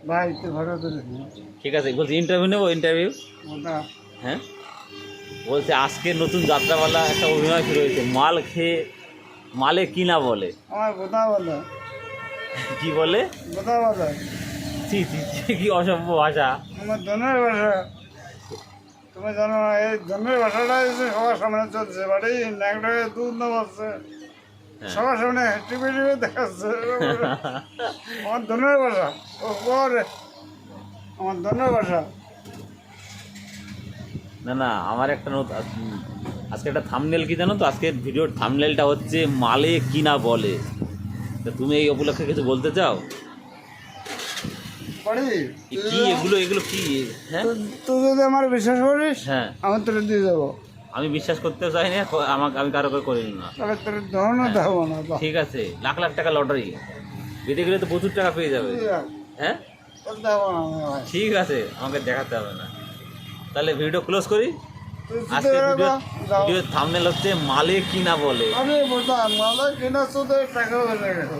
ভাই তো ঘরে তুলে ঠিক আছে, বলছি ইন্টারভিউ নেবো, ইন্টারভিউ। ওটা হ্যাঁ, বলছে আজকে নতুন যাত্রাপালা একটা অভিনয় শুরু হয়েছে, মাল খেয়ে মালে কি না বলে। আমার কথা বলে, কি বলে? কথা বলে ছি ছি ছি, কি অসভ্য ভাষা। আমার ধনের ভাষা। তুমি জানো না, এই ধনের ভাষাটা এসে সবার সামনে চলছে, বাড়ি ন্যাংটা দুধ না বলছে হ্যাঁ। সবার সামনে টিভি টিভি দেখাচ্ছে। আমার ধনের ভাষা ও পরে আমার ধনের ভাষা। না না, আমার একটা আজকে একটা থাম্বনেল কি জানো তো, আজকে ভিডিওর থাম্বনেলটা হচ্ছে মালে কি না বলে। তা তুমি এই উপলক্ষে কিছু বলতে চাও? বাড়ি কি এগুলো, এগুলো কি? হ্যাঁ তুই যদি আমার বিশ্বাস করিস, হ্যাঁ, আমি তোরে দিয়ে যাবো। আমি বিশ্বাস করতে চাই না, আমাকে আমি কারো করে করিনি না। তবে তোর ধরনও দেবো না তো। ঠিক আছে, লাখ লাখ টাকা লটারি বেঁধে গেলে তো প্রচুর টাকা পেয়ে যাবে। হ্যাঁ তোর দেবো না আমি ভাই। ঠিক আছে, আমাকে দেখাতে হবে না। তাহলে ভিডিও ক্লোজ করি। তুই আজকে শুধু যাও। ভিডিওর থাম্বনেল হচ্ছে মালে কি না বলে। আমি বলতাম মালা কিনা শুধু টাকা হয়ে গেছে।